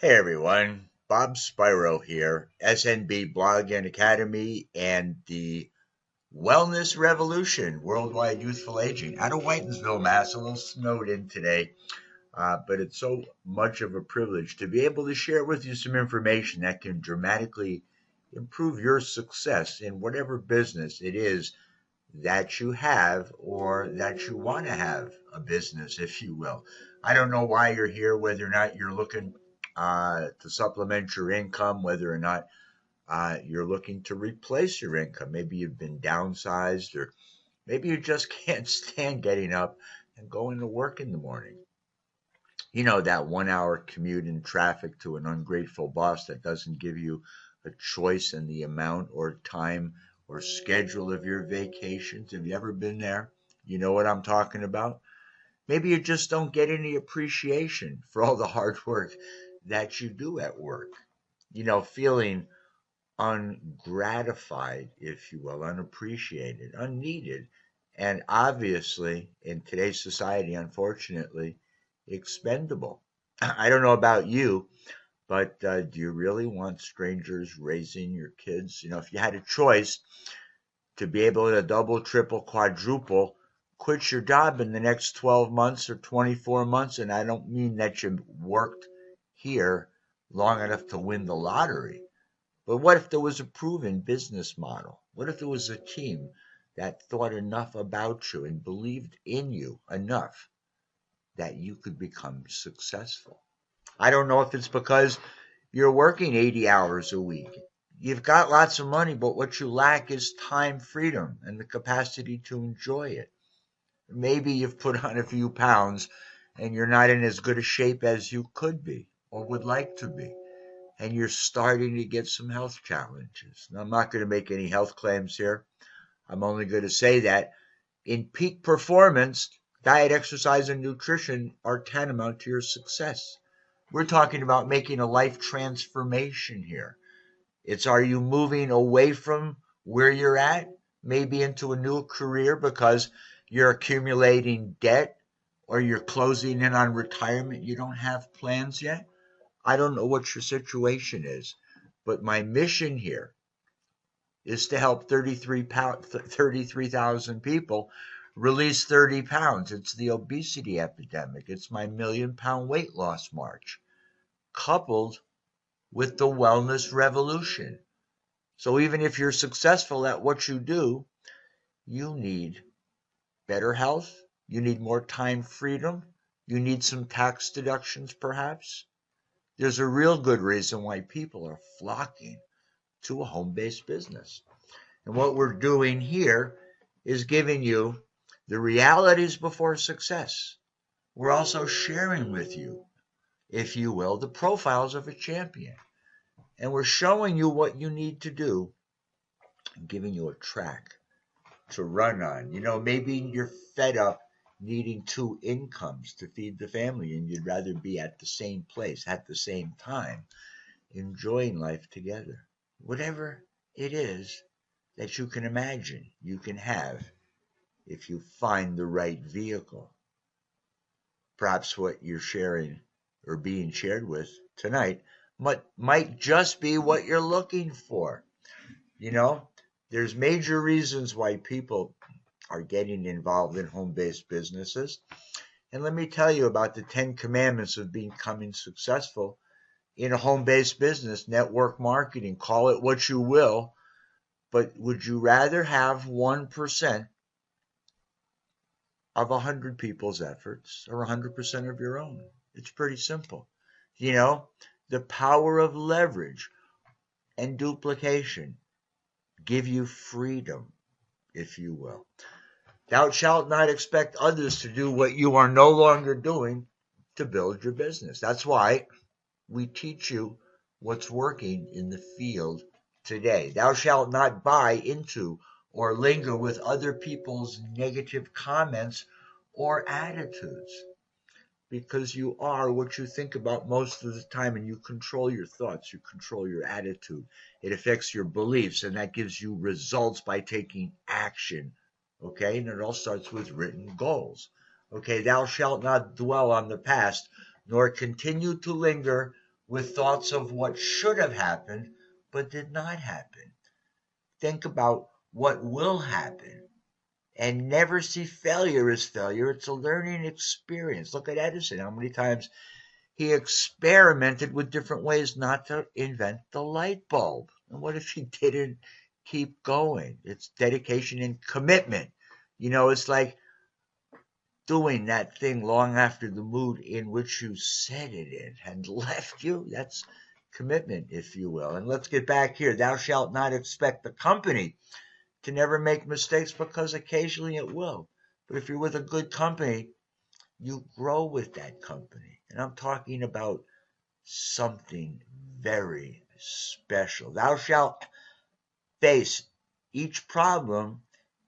Hey everyone, Bob Spyro here, SNB Blog and Academy and the Wellness Revolution, Worldwide Youthful Aging, out of Whitensville, Mass. A little snowed in today, but it's so much of a privilege to be able to share with you some information that can dramatically improve your success in whatever business it is that you have or that you want to have a business, if you will. I don't know why you're here, whether or not you're looking to supplement your income, whether or not you're looking to replace your income. Maybe you've been downsized, or maybe you just can't stand getting up and going to work in the morning. You know, that 1 hour commute in traffic to an ungrateful boss that doesn't give you a choice in the amount or time or schedule of your vacations. Have you ever been there? You know what I'm talking about? Maybe you just don't get any appreciation for all the hard work that you do at work. You know, feeling ungratified, if you will, unappreciated, unneeded, and obviously in today's society, unfortunately, expendable. I don't know about you, but do you really want strangers raising your kids? You know, if you had a choice to be able to double, triple, quadruple, quit your job in the next 12 months or 24 months, and I don't mean that you worked here long enough to win the lottery, but what if there was a proven business model? What if there was a team that thought enough about you and believed in you enough that you could become successful? I don't know if it's because you're working 80 hours a week. You've got lots of money, but what you lack is time freedom and the capacity to enjoy it. Maybe you've put on a few pounds and you're not in as good a shape as you could be or would like to be, and you're starting to get some health challenges. Now, I'm not going to make any health claims here. I'm only going to say that in peak performance, diet, exercise, and nutrition are tantamount to your success. We're talking about making a life transformation here. It's, are you moving away from where you're at, maybe into a new career because you're accumulating debt or you're closing in on retirement? You don't have plans yet? I don't know what your situation is, but my mission here is to help 33,000 people release 30 pounds. It's the obesity epidemic. It's my £1,000,000 weight loss march, coupled with the wellness revolution. So even if you're successful at what you do, you need better health. You need more time freedom. You need some tax deductions, perhaps. There's a real good reason why people are flocking to a home-based business. And what we're doing here is giving you the realities before success. We're also sharing with you, if you will, the profiles of a champion. And we're showing you what you need to do and giving you a track to run on. You know, maybe you're fed up needing two incomes to feed the family and you'd rather be at the same place at the same time, enjoying life together. Whatever it is that you can imagine you can have if you find the right vehicle. Perhaps what you're sharing or being shared with tonight might just be what you're looking for. You know, there's major reasons why people are getting involved in home-based businesses. And let me tell you about the 10 commandments of becoming successful in a home-based business, network marketing, call it what you will. But would you rather have 1% of 100 people's efforts or 100% of your own? It's pretty simple. You know, the power of leverage and duplication give you freedom, if you will. Thou shalt not expect others to do what you are no longer doing to build your business. That's why we teach you what's working in the field today. Thou shalt not buy into or linger with other people's negative comments or attitudes, because you are what you think about most of the time, and you control your thoughts, you control your attitude. It affects your beliefs, and that gives you results by taking action. Okay, and it all starts with written goals. Okay, thou shalt not dwell on the past, nor continue to linger with thoughts of what should have happened but did not happen. Think about what will happen and never see failure as failure. It's a learning experience. Look at Edison, how many times he experimented with different ways not to invent the light bulb. And what if he didn't keep going? It's dedication and commitment. It's like doing that thing long after the mood in which you said it in had left you. That's commitment, if you will. And let's get back here. Thou shalt not expect the company to never make mistakes, because occasionally it will. But if you're with a good company, you grow with that company. And I'm talking about something very special. Thou shalt face each problem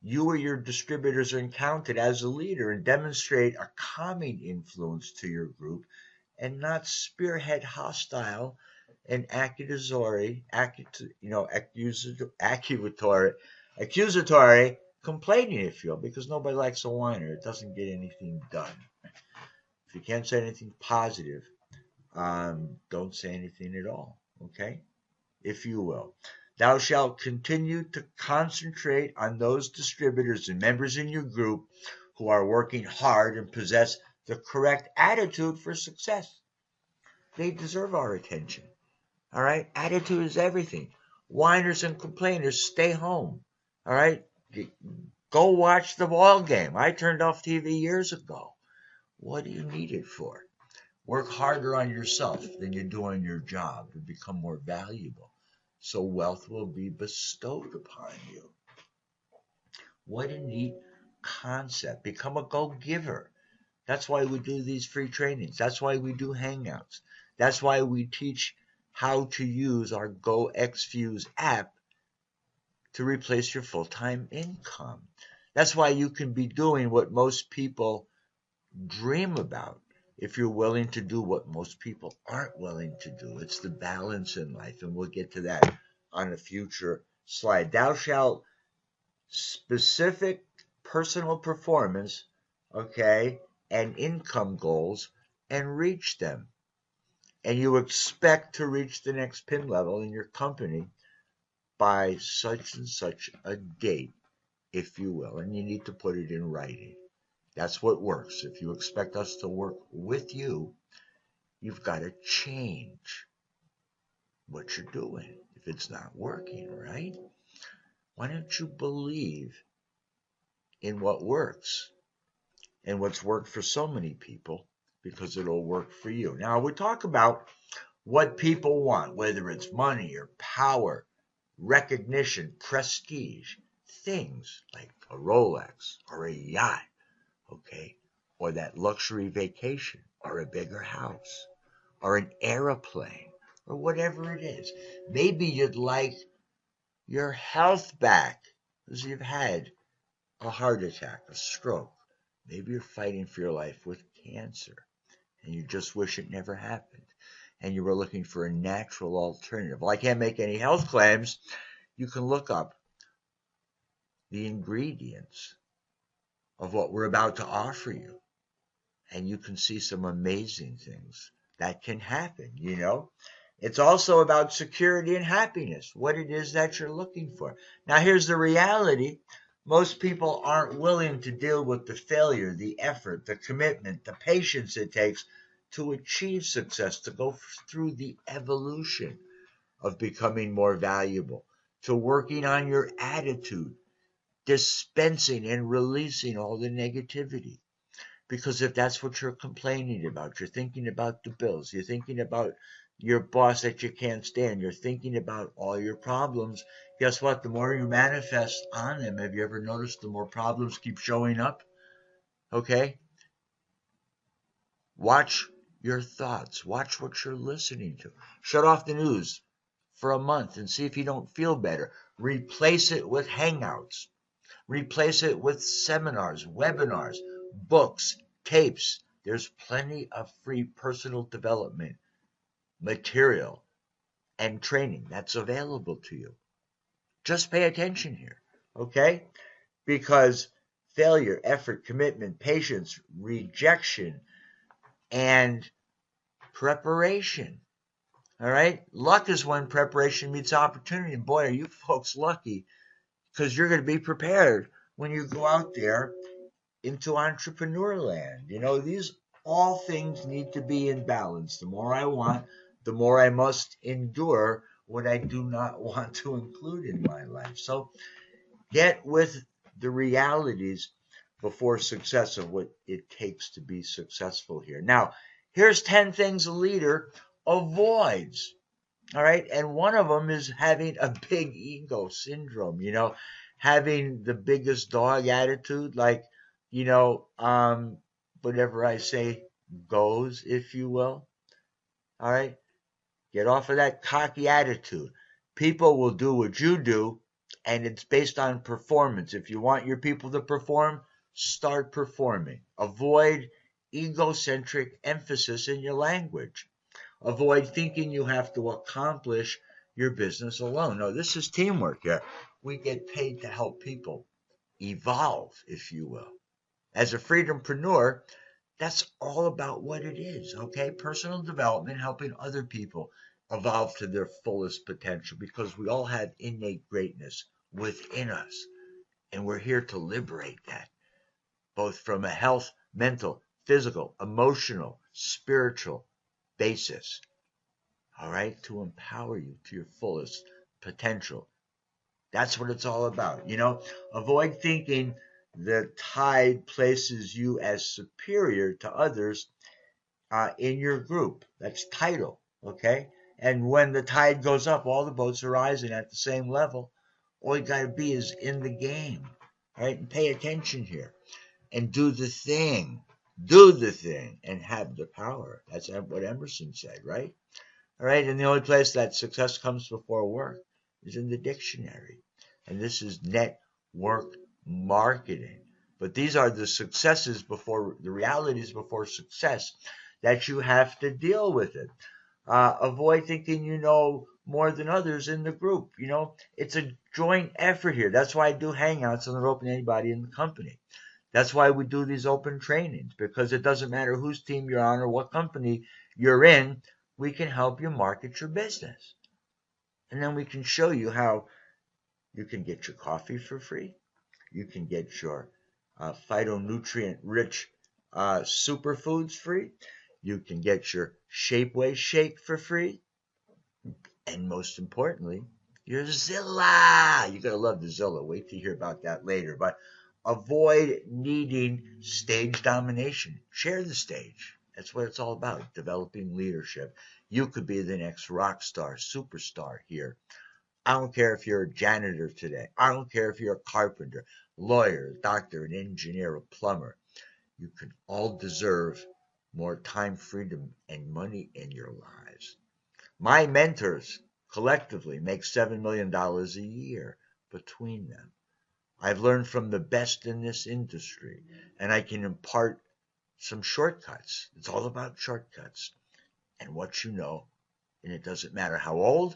you or your distributors encountered as a leader and demonstrate a calming influence to your group and not spearhead hostile and accusatory complaining, if you will, because nobody likes a whiner. It doesn't get anything done. If you can't say anything positive, don't say anything at all, okay? If you will. Thou shalt continue to concentrate on those distributors and members in your group who are working hard and possess the correct attitude for success. They deserve our attention. All right? Attitude is everything. Whiners and complainers, stay home. All right? Go watch the ball game. I turned off TV years ago. What do you need it for? Work harder on yourself than you do on your job to become more valuable, so wealth will be bestowed upon you. What a neat concept. Become a go-giver. That's why we do these free trainings. That's why we do hangouts. That's why we teach how to use our GoXFuse app to replace your full-time income. That's why you can be doing what most people dream about if you're willing to do what most people aren't willing to do. It's the balance in life, and we'll get to that on a future slide. Thou shalt specific personal performance, okay, and income goals and reach them. And you expect to reach the next pin level in your company by such and such a date, if you will, and you need to put it in writing. That's what works. If you expect us to work with you, you've got to change what you're doing if it's not working, right? Why don't you believe in what works and what's worked for so many people, because it'll work for you. Now, we talk about what people want, whether it's money or power, recognition, prestige, things like a Rolex or a yacht, okay, or that luxury vacation or a bigger house or an airplane or whatever it is. Maybe you'd like your health back because you've had a heart attack, a stroke. Maybe you're fighting for your life with cancer and you just wish it never happened. And you were looking for a natural alternative. Well, I can't make any health claims. You can look up the ingredients of what we're about to offer you, and you can see some amazing things that can happen, It's also about security and happiness, what it is that you're looking for. Now, here's the reality. Most people aren't willing to deal with the failure, the effort, the commitment, the patience it takes to achieve success, to go through the evolution of becoming more valuable, to working on your attitude, dispensing and releasing all the negativity. Because if that's what you're complaining about, you're thinking about the bills, you're thinking about your boss that you can't stand, you're thinking about all your problems, guess what? The more you manifest on them, have you ever noticed the more problems keep showing up? Okay? Watch your thoughts. Watch what you're listening to. Shut off the news for a month and see if you don't feel better. Replace it with hangouts. Replace it with seminars, webinars, books, tapes. There's plenty of free personal development material and training that's available to you. Just pay attention here, okay? Because failure, effort, commitment, patience, rejection, and preparation All right. Luck is when preparation meets opportunity. And boy, are you folks lucky because you're going to be prepared when you go out there into entrepreneur land. These all things need to be in balance. The more I want, the more I must endure what I do not want to include in my life. So get with the realities before success of what it takes to be successful here. Now, here's 10 things a leader avoids. All right. And one of them is having a big ego syndrome, having the biggest dog attitude, like, whatever I say goes, if you will. All right. Get off of that cocky attitude. People will do what you do, and it's based on performance. If you want your people to perform, start performing. Avoid egocentric emphasis in your language. Avoid thinking you have to accomplish your business alone. No, this is teamwork here. We get paid to help people evolve, if you will. As a freedompreneur, that's all about what it is, okay? Personal development, helping other people evolve to their fullest potential because we all have innate greatness within us. And we're here to liberate that, both from a health, mental, physical, emotional, spiritual basis. All right, to empower you to your fullest potential. That's what it's all about. Avoid thinking the tide places you as superior to others in your group. That's title, okay? And when the tide goes up, all the boats are rising at the same level. All you got to be is in the game, right? And pay attention here and do the thing. Do the thing and have the power. That's what Emerson said, right? All right, and the only place that success comes before work is in the dictionary. And this is network marketing. But these are the successes before the realities before success that you have to deal with it. Avoid thinking you know more than others in the group. It's a joint effort here. That's why I do hangouts and they're open to anybody in the company. That's why we do these open trainings, because it doesn't matter whose team you're on or what company you're in, we can help you market your business. And then we can show you how you can get your coffee for free. You can get your phytonutrient rich superfoods free. You can get your Shapeways shake for free. And most importantly, your Zilla. You're going to love the Zilla. Wait to hear about that later. But avoid needing stage domination. Share the stage. That's what it's all about, developing leadership. You could be the next rock star, superstar here. I don't care if you're a janitor today. I don't care if you're a carpenter, lawyer, doctor, an engineer, a plumber. You can all deserve more time, freedom, and money in your lives. My mentors collectively make $7 million a year between them. I've learned from the best in this industry, and I can impart some shortcuts. It's all about shortcuts and what you know, and it doesn't matter how old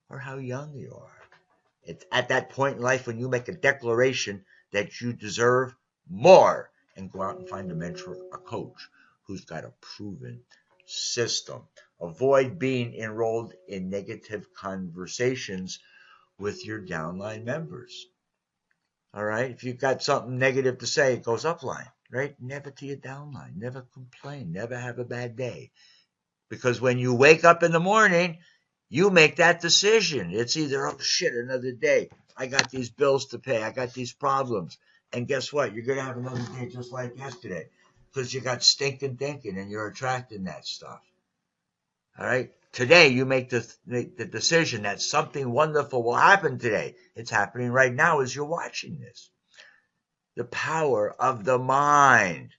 or how young you are. It's at that point in life when you make a declaration that you deserve more and go out and find a mentor, a coach who's got a proven system. Avoid being enrolled in negative conversations with your downline members. All right. If you've got something negative to say, it goes upline, right? Never to your downline. Never complain. Never have a bad day. Because when you wake up in the morning, you make that decision. It's either, oh shit, another day. I got these bills to pay. I got these problems. And guess what? You're going to have another day just like yesterday because you got stinking thinking and you're attracting that stuff. All right. Today, you make the decision that something wonderful will happen today. It's happening right now as you're watching this. The power of the mind.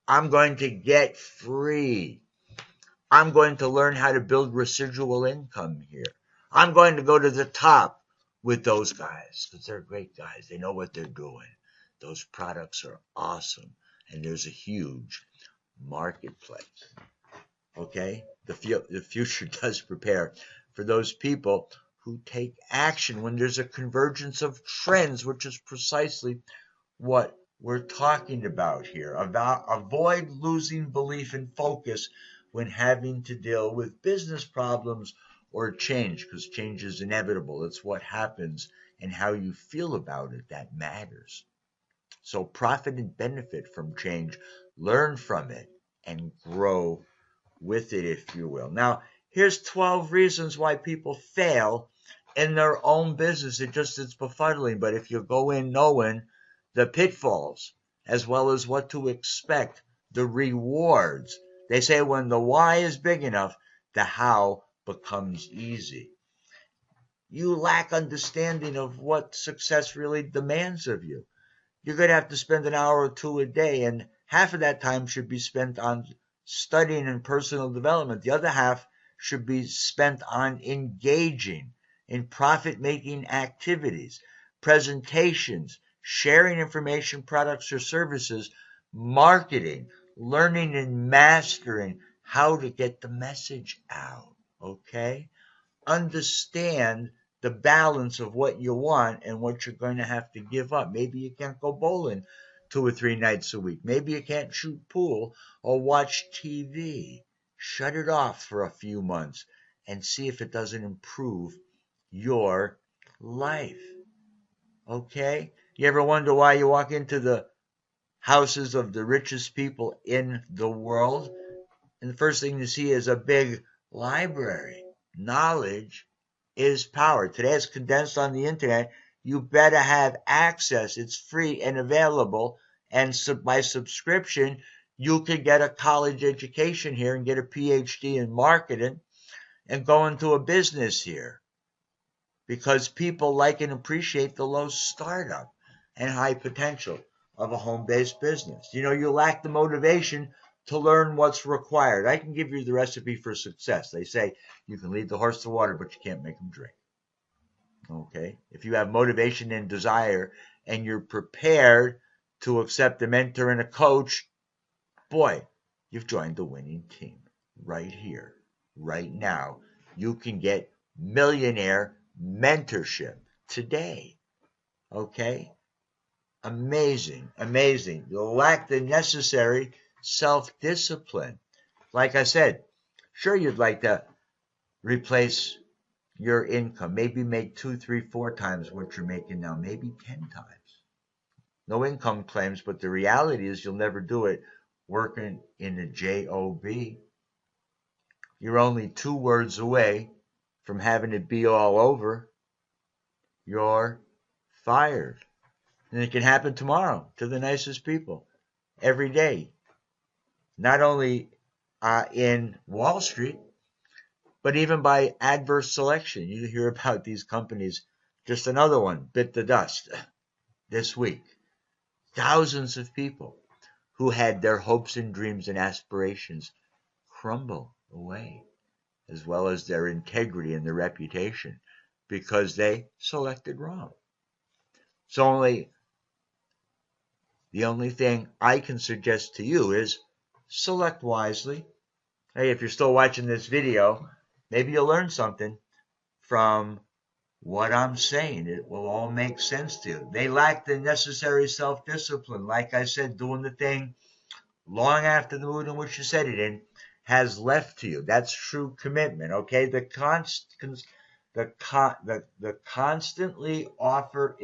I'm going to get free. I'm going to learn how to build residual income here. I'm going to go to the top with those guys because they're great guys. They know what they're doing. Those products are awesome. And there's a huge marketplace. Okay? The future does prepare for those people who take action when there's a convergence of trends, which is precisely what we're talking about here. Avoid losing belief and focus when having to deal with business problems or change, because change is inevitable. It's what happens and how you feel about it that matters. So profit and benefit from change, learn from it, and grow with it, if you will. Now, here's 12 reasons why people fail in their own business. It's befuddling, but if you go in knowing the pitfalls as well as what to expect, the rewards, they say when the why is big enough, the how becomes easy. You lack understanding of what success really demands of you. You're going to have to spend an hour or two a day, and half of that time should be spent on studying and personal development. The other half should be spent on engaging in profit-making activities, presentations, sharing information, products, or services, marketing, learning and mastering how to get the message out, okay? Understand the balance of what you want and what you're going to have to give up. Maybe you can't go bowling 2 or 3 nights a week. Maybe you can't shoot pool or watch TV. Shut it off for a few months and see if it doesn't improve your life. Okay? You ever wonder why you walk into the houses of the richest people in the world and the first thing you see is a big library? Knowledge is power. Today it's condensed on the internet. You better have access. It's free and available. And by subscription, you can get a college education here and get a PhD in marketing and go into a business here, because people like and appreciate the low startup and high potential of a home-based business. You lack the motivation to learn what's required. I can give you the recipe for success. They say you can lead the horse to water, but you can't make him drink. Okay? If you have motivation and desire and you're prepared to accept a mentor and a coach, boy, you've joined the winning team right here, right now. You can get millionaire mentorship today. Okay? Amazing, amazing. You'll lack the necessary self-discipline. Like I said, sure, you'd like to replace your income, maybe make 2, 3, 4 times what you're making now, maybe 10 times. No income claims, but the reality is you'll never do it working in a job. You're only 2 words away from having it be all over. You're fired. And it can happen tomorrow to the nicest people, every day. Not only in Wall Street, but even by adverse selection. You hear about these companies. Just another one bit the dust this week. Thousands of people who had their hopes and dreams and aspirations crumble away, as well as their integrity and their reputation, because they selected wrong. So the only thing I can suggest to you is select wisely. Hey, if you're still watching this video, maybe you'll learn something from what I'm saying. It will all make sense to you. They lack the necessary self-discipline. Like I said, doing the thing long after the mood in which you said it in has left to you. That's true commitment, okay? The constantly offer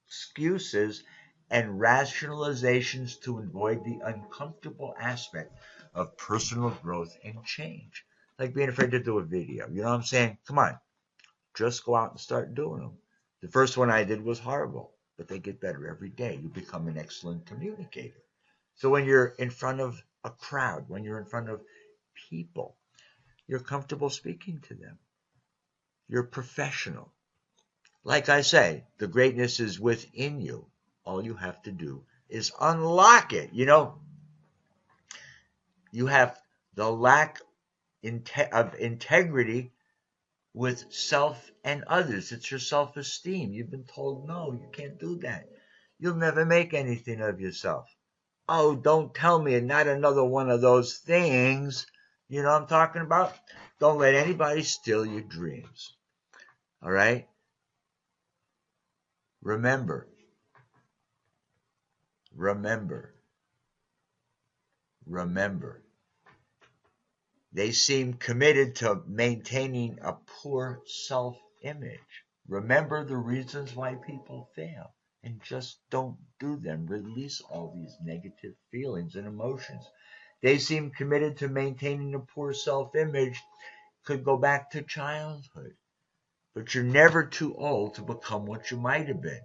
excuses and rationalizations to avoid the uncomfortable aspect of personal growth and change. Like being afraid to do a video. You know what I'm saying? Come on, just go out and start doing them. The first one I did was horrible, but they get better every day. You become an excellent communicator. So when you're in front of a crowd, when you're in front of people, you're comfortable speaking to them. You're professional. Like I say, the greatness is within you. All you have to do is unlock it. You have the lack of integrity with self and others. It's your self-esteem. You've been told, no, you can't do that. You'll never make anything of yourself. Oh, don't tell me not another one of those things. You know what I'm talking about? Don't let anybody steal your dreams. All right? Remember, remember, remember. They seem committed to maintaining a poor self-image. Remember the reasons why people fail and just don't do them. Release all these negative feelings and emotions. They seem committed to maintaining a poor self-image. Could go back to childhood. But you're never too old to become what you might have been.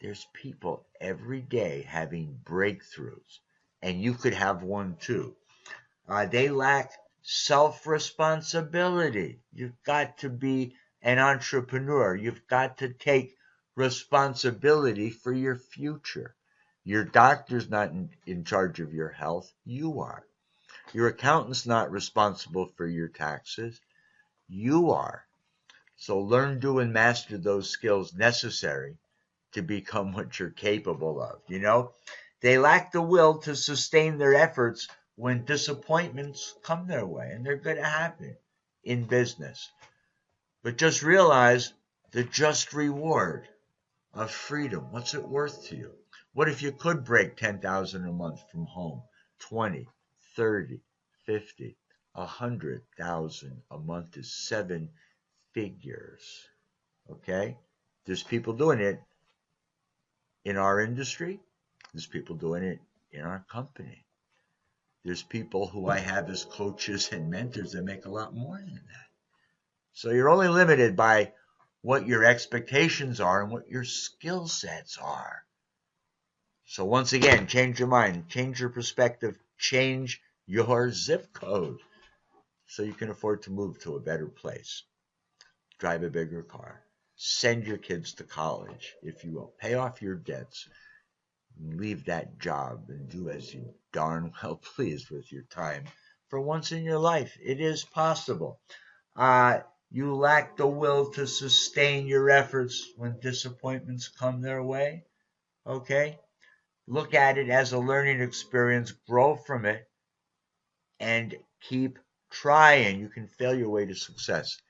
There's people every day having breakthroughs, and you could have one too. They lack self-responsibility. You've got to be an entrepreneur. You've got to take responsibility for your future. Your doctor's not in charge of your health. You are. Your accountant's not responsible for your taxes. You are. So learn, do, and master those skills necessary to become what you're capable of. They lack the will to sustain their efforts when disappointments come their way, and they're going to happen in business. But just realize the just reward of freedom. What's it worth to you? What if you could break 10,000 a month from home? 20, 30, 50, 100,000 a month is 7 figures. Okay? There's people doing it in our industry. There's people doing it in our company. There's people who I have as coaches and mentors that make a lot more than that. So you're only limited by what your expectations are and what your skill sets are. So once again, change your mind, change your perspective, change your zip code so you can afford to move to a better place. Drive a bigger car. Send your kids to college, if you will. Pay off your debts. Leave that job and do as you darn well please with your time for once in your life. It is possible. You lack the will to sustain your efforts when disappointments come their way. Okay? Look at it as a learning experience, grow from it, and keep trying. You can fail your way to success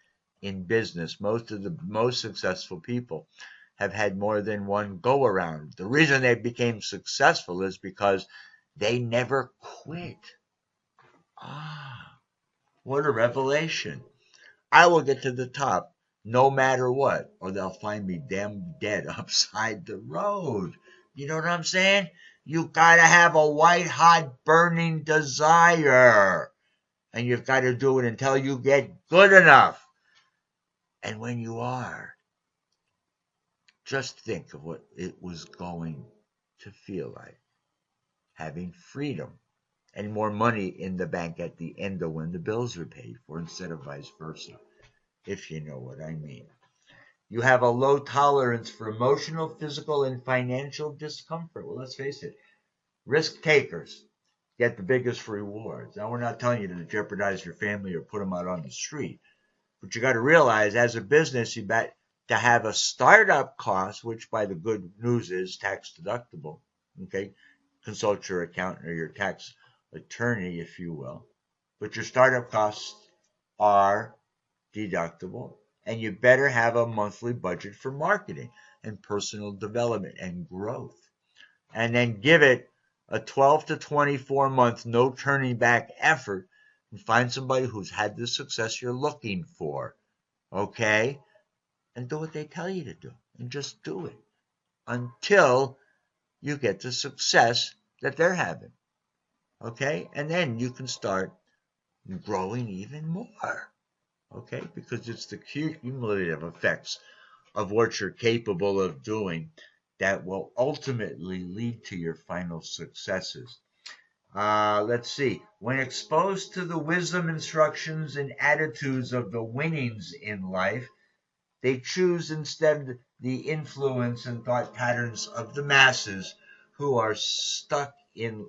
in business. Most of the most successful people have had more than one go around. The reason they became successful is because they never quit. What a revelation. I will get to the top no matter what, or they'll find me damn dead upside the road. You know what I'm saying? You gotta have a white hot burning desire. And you've got to do it until you get good enough. And when you are, just think of what it was going to feel like. Having freedom and more money in the bank at the end of when the bills are paid for instead of vice versa, if you know what I mean. You have a low tolerance for emotional, physical, and financial discomfort. Well, let's face it, risk takers get the biggest rewards. Now, we're not telling you to jeopardize your family or put them out on the street. But you got to realize, as a business, you bet to have a startup cost, which by the good news is tax deductible. Okay, consult your accountant or your tax attorney, if you will. But your startup costs are deductible, and you better have a monthly budget for marketing and personal development and growth. And then give it a 12 to 24 month no turning back effort and find somebody who's had the success you're looking for. Okay? And do what they tell you to do. And just do it until you get the success that they're having. Okay? And then you can start growing even more. Okay? Because it's the cumulative effects of what you're capable of doing that will ultimately lead to your final successes. Let's see. When exposed to the wisdom, instructions, and attitudes of the winnings in life, they choose instead the influence and thought patterns of the masses who are stuck in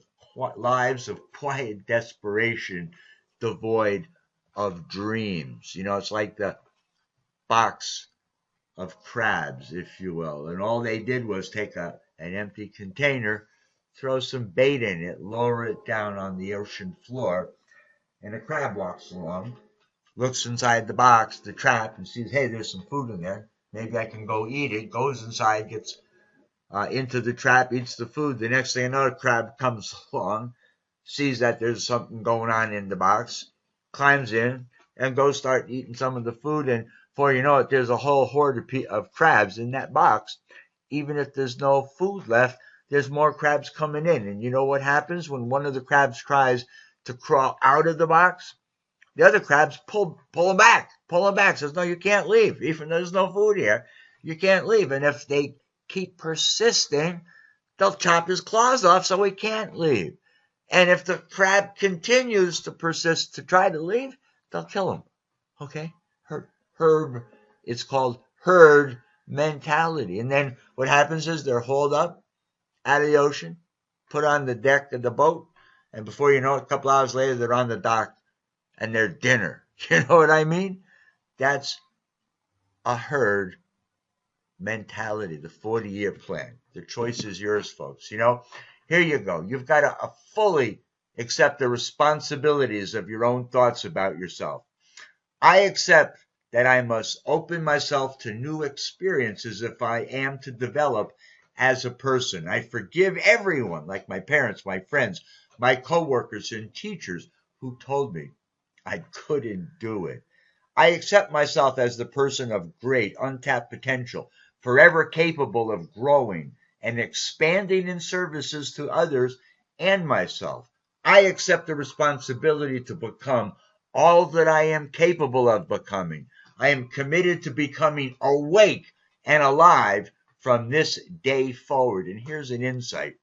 lives of quiet desperation, devoid of dreams. It's like the box of crabs, if you will. And all they did was take an empty container, throw some bait in it, lower it down on the ocean floor, and a crab walks along, looks inside the box, the trap, and sees, hey, there's some food in there. Maybe I can go eat it. Goes inside, gets into the trap, eats the food. The next thing another crab comes along, sees that there's something going on in the box, climbs in and goes start eating some of the food. And before you know it, there's a whole horde of crabs in that box. Even if there's no food left, there's more crabs coming in. And you know what happens when one of the crabs tries to crawl out of the box? The other crabs pull him back, Says, no, you can't leave. Even though there's no food here, you can't leave. And if they keep persisting, they'll chop his claws off so he can't leave. And if the crab continues to persist to try to leave, they'll kill him. Okay? It's called herd mentality. And then what happens is they're hauled up out of the ocean, put on the deck of the boat, and before you know it, a couple hours later, they're on the dock and they're dinner. You know what I mean? That's a herd mentality, the 40-year plan. The choice is yours, folks. Here you go. You've got to fully accept the responsibilities of your own thoughts about yourself. I accept that I must open myself to new experiences if I am to develop as a person. I forgive everyone, like my parents, my friends, my coworkers, and teachers who told me I couldn't do it. I accept myself as the person of great untapped potential, forever capable of growing and expanding in services to others and myself. I accept the responsibility to become all that I am capable of becoming. I am committed to becoming awake and alive from this day forward. And here's an insight.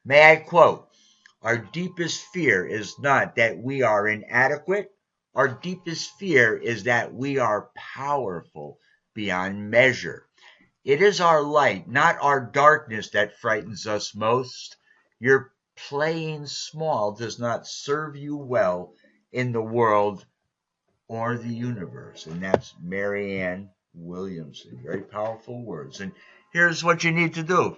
May I quote, our deepest fear is not that we are inadequate. Our deepest fear is that we are powerful beyond measure. It is our light, not our darkness, that frightens us most. Your playing small does not serve you well in the world or the universe. And that's Marianne Williamson. Very powerful words. And here's what you need to do.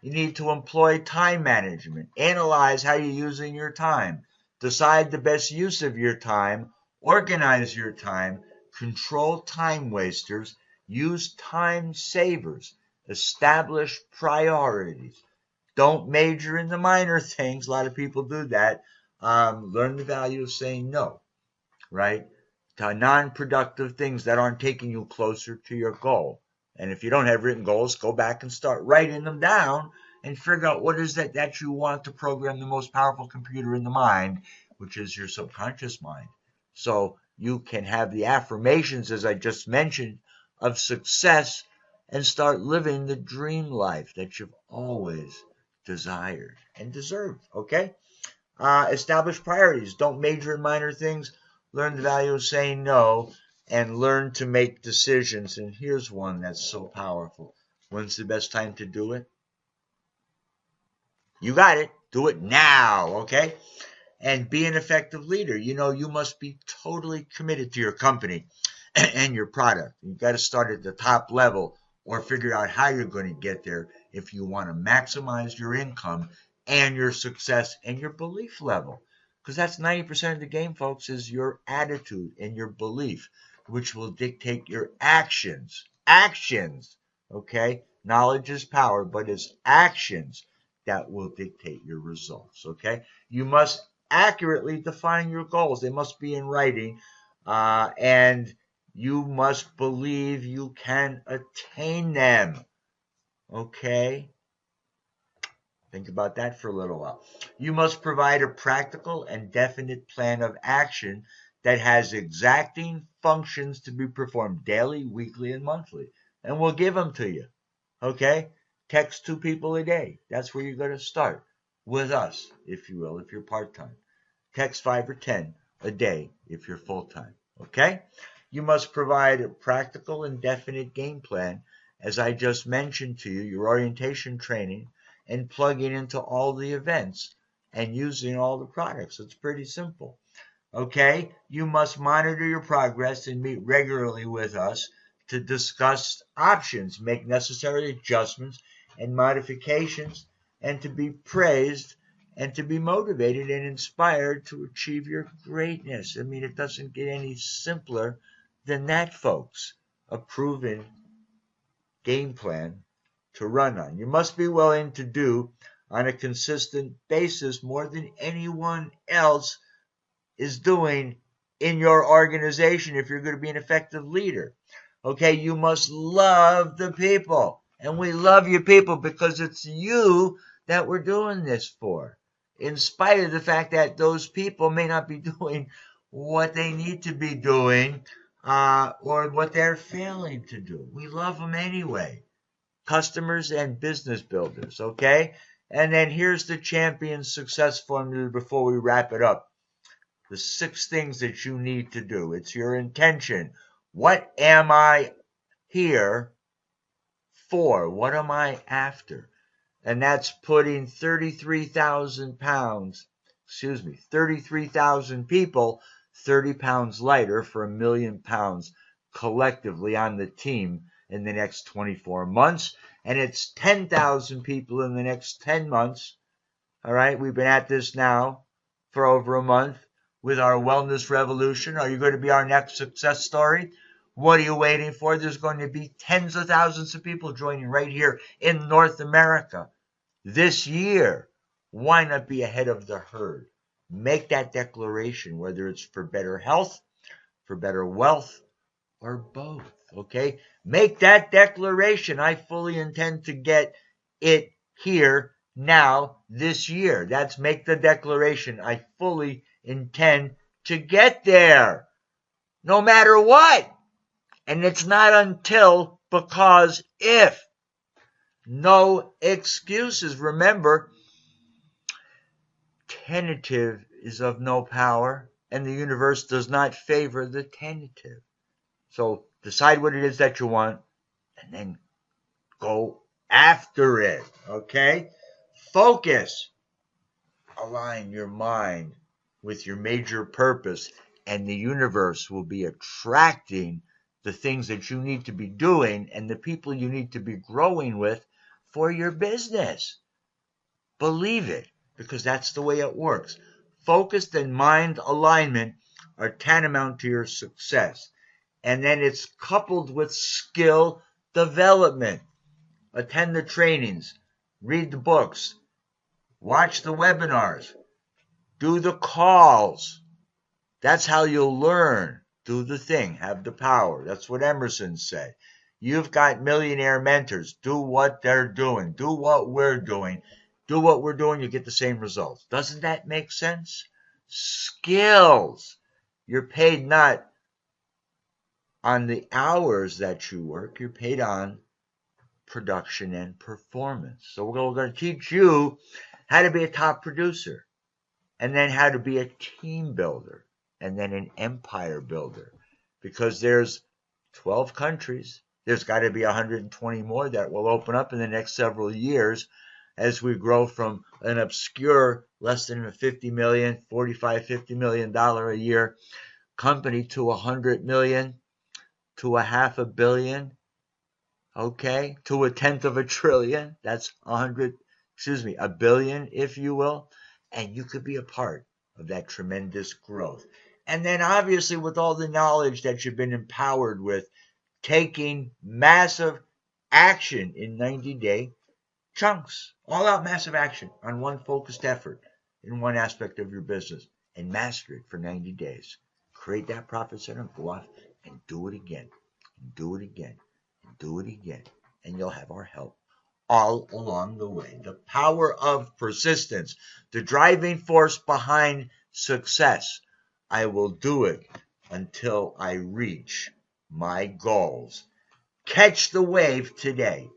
You need to employ time management. Analyze how you're using your time. Decide the best use of your time. Organize your time. Control time wasters. Use time savers. Establish priorities. Don't major in the minor things. A lot of people do that. Learn the value of saying no, right? To non-productive things that aren't taking you closer to your goal. And if you don't have written goals, go back and start writing them down and figure out what is that you want to program the most powerful computer in the mind, which is your subconscious mind. So you can have the affirmations, as I just mentioned, of success and start living the dream life that you've always desired and deserved, okay? Establish priorities. Don't major in minor things. Learn the value of saying no and learn to make decisions. And here's one that's so powerful. When's the best time to do it? You got it. Do it now, okay? And be an effective leader. You must be totally committed to your company and your product. You've got to start at the top level or figure out how you're going to get there if you want to maximize your income and your success and your belief level. Because that's 90% of the game, folks, is your attitude and your belief, which will dictate your actions. Actions, okay? Knowledge is power, but it's actions that will dictate your results, okay? You must accurately define your goals. They must be in writing, and you must believe you can attain them, okay? Think about that for a little while. You must provide a practical and definite plan of action that has exacting functions to be performed daily, weekly, and monthly. And we'll give them to you. Okay? Text 2 people a day. That's where you're going to start with us, if you will, if you're part-time. Text 5 or 10 a day if you're full-time. Okay? You must provide a practical and definite game plan, as I just mentioned to you, your orientation training, and plugging into all the events and using all the products. It's pretty simple. Okay? You must monitor your progress and meet regularly with us to discuss options, make necessary adjustments and modifications, and to be praised and to be motivated and inspired to achieve your greatness. I mean, it doesn't get any simpler than that, folks. A proven game plan to run on. You must be willing to do on a consistent basis more than anyone else is doing in your organization if you're going to be an effective leader. Okay, you must love the people. And we love you people because it's you that we're doing this for. In spite of the fact that those people may not be doing what they need to be doing or what they're failing to do. We love them anyway. Customers and business builders, okay? And then here's the champion success formula before we wrap it up. The 6 things that you need to do. It's your intention. What am I here for? What am I after? And that's putting 33,000 people 30 pounds lighter for 1 million pounds collectively on the team in the next 24 months. And it's 10,000 people in the next 10 months. All right, we've been at this now for over a month with our wellness revolution. Are you going to be our next success story? What are you waiting for? There's going to be tens of thousands of people joining right here in North America this year. Why not be ahead of the herd? Make that declaration, whether it's for better health, for better wealth, or both, okay? Make that declaration. I fully intend to get it here now this year. That's make the declaration. I fully intend to get there, no matter what. And it's not until, because if. No excuses. Remember, tentative is of no power, and the universe does not favor the tentative. So decide what it is that you want, and then go after it, okay? Focus. Align your mind with your major purpose, and the universe will be attracting the things that you need to be doing and the people you need to be growing with for your business. Believe it, because that's the way it works. Focus and mind alignment are tantamount to your success. And then it's coupled with skill development. Attend the trainings, read the books, watch the webinars, do the calls. That's how you'll learn. Do the thing, have the power. That's what Emerson said. You've got millionaire mentors. Do what they're doing. Do what we're doing. Do what we're doing, you get the same results. Doesn't that make sense? Skills. You're paid not on the hours that you work. You're paid on production and performance. So we're going to teach you how to be a top producer, and then how to be a team builder, and then an empire builder. Because there's 12 countries. There's got to be 120 more that will open up in the next several years as we grow from an obscure, less than a $50 million, $50 million a year company to 100 million, to a $500 million, okay, to 1/10 of a trillion. That's a billion, if you will. And you could be a part of that tremendous growth. And then obviously with all the knowledge that you've been empowered with, taking massive action in 90-day chunks, all out massive action on one focused effort in one aspect of your business, and master it for 90 days. Create that profit center, go off and do it again, and do it again, and do it again, and you'll have our help all along the way. The power of persistence, the driving force behind success. I will do it until I reach my goals. Catch the wave today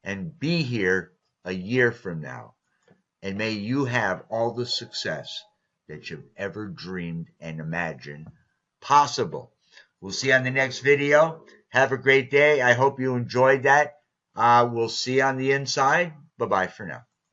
and be here a year from now. And may you have all the success that you've ever dreamed and imagined possible. We'll see you on the next video. Have a great day. I hope you enjoyed that. We'll see you on the inside. Bye-bye for now.